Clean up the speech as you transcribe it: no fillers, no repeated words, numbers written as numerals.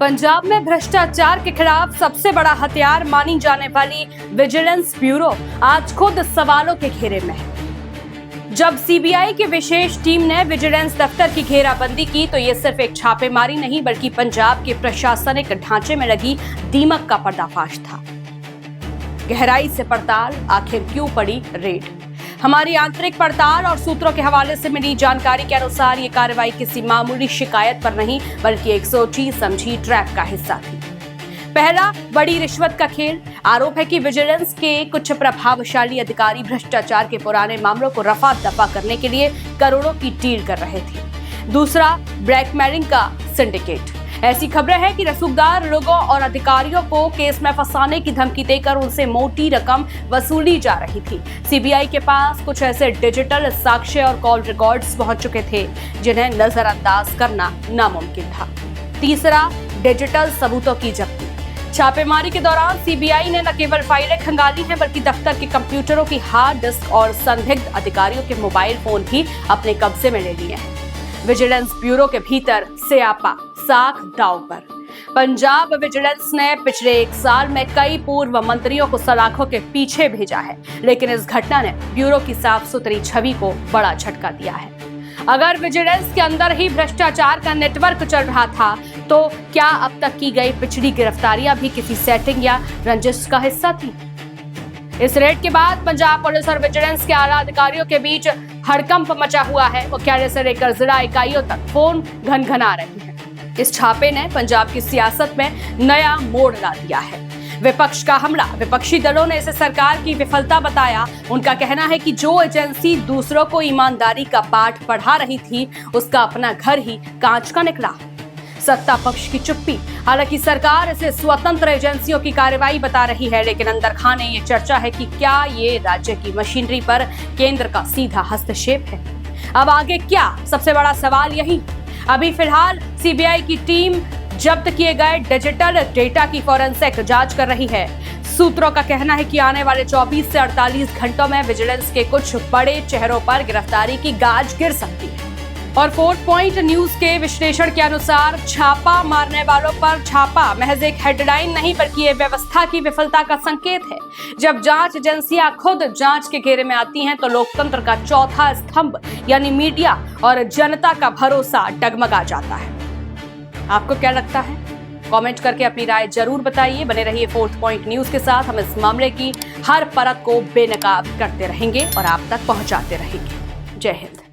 पंजाब में भ्रष्टाचार के खिलाफ सबसे बड़ा हथियार मानी जाने वाली विजिलेंस ब्यूरो आज खुद सवालों के घेरे में है। जब सीबीआई की विशेष टीम ने विजिलेंस दफ्तर की घेराबंदी की तो ये सिर्फ एक छापेमारी नहीं बल्कि पंजाब के प्रशासनिक ढांचे में लगी दीमक का पर्दाफाश था। गहराई से पड़ताल, आखिर क्यों पड़ी रेड? हमारी आंतरिक पड़ताल और सूत्रों के हवाले से मिली जानकारी के अनुसार ये कार्रवाई किसी मामूली शिकायत पर नहीं बल्कि एक सोची समझी ट्रैप का हिस्सा थी। पहला, बड़ी रिश्वत का खेल। आरोप है कि विजिलेंस के कुछ प्रभावशाली अधिकारी भ्रष्टाचार के पुराने मामलों को रफा दफा करने के लिए करोड़ों की डील कर रहे थे। दूसरा, ब्लैकमेलिंग का सिंडिकेट। ऐसी खबरें हैं कि रसूखदार लोगों और अधिकारियों को केस में फंसाने की धमकी देकर उनसे मोटी रकम वसूली जा रही थी। सीबीआई के पास कुछ ऐसे डिजिटल साक्ष्य और कॉल रिकॉर्ड्स पहुंच चुके थे जिन्हें नजरअंदाज करना नामुमकिन था। तीसरा, डिजिटल सबूतों की जब्ती। छापेमारी के दौरान सीबीआई ने न केवल फाइलें खंगाली हैं बल्कि दफ्तर के कंप्यूटरों की हार्ड डिस्क और संदिग्ध अधिकारियों के मोबाइल फोन भी अपने कब्जे में ले लिए हैं। विजिलेंस ब्यूरो के भीतर स्यापा साख दांव पर। पंजाब विजिलेंस ने पिछले 1 साल में कई पूर्व मंत्रियों को सलाखों के पीछे भेजा है, लेकिन इस घटना ने ब्यूरो की साफ सुथरी छवि को बड़ा झटका दिया है। अगर विजिलेंस के अंदर ही भ्रष्टाचार का नेटवर्क चल रहा था तो क्या अब तक की गई पिछली गिरफ्तारियां भी किसी सेटिंग या रंजिश का हिस्सा थी? इस रेड के बाद पंजाब पुलिस और विजिलेंस के आला अधिकारियों के बीच हड़कंप मचा हुआ है। मुख्यालय से लेकर जिला इकाइयों तक फोन घनघना रहे हैं। इस छापे ने पंजाब की सियासत में नया मोड़ ला दिया है। विपक्ष का हमला। विपक्षी दलों ने इसे सरकार की विफलता बताया। उनका कहना है कि जो एजेंसी दूसरों को ईमानदारी का पाठ पढ़ा रही थी उसका अपना घर ही कांच का निकला। सत्ता पक्ष की चुप्पी। हालांकि सरकार इसे स्वतंत्र एजेंसियों की कार्रवाई बता रही है, लेकिन अंदर खाने ये चर्चा है कि क्या ये राज्य की मशीनरी पर केंद्र का सीधा हस्तक्षेप है। अब आगे क्या? सबसे बड़ा सवाल यही। अभी फिलहाल सीबीआई की टीम जब्त किए गए डिजिटल डेटा की फॉरेंसिक जांच कर रही है। सूत्रों का कहना है कि आने वाले 24 से 48 घंटों में विजिलेंस के कुछ बड़े चेहरों पर गिरफ्तारी की गाज गिर सकती है। और 4 पॉइंट न्यूज के विश्लेषण के अनुसार छापा मारने वालों पर छापा महज एक हेडलाइन नहीं बल्कि ये व्यवस्था की विफलता का संकेत है। जब जांच एजेंसियां खुद जांच के घेरे में आती हैं तो लोकतंत्र का चौथा स्तंभ यानी मीडिया और जनता का भरोसा डगमगा जाता है। आपको क्या लगता है? कमेंट करके अपनी राय जरूर बताइए। बने रहिए 4 पॉइंट न्यूज के साथ। हम इस मामले की हर परत को बेनकाब करते रहेंगे और आप तक पहुंचाते रहेंगे। जय हिंद।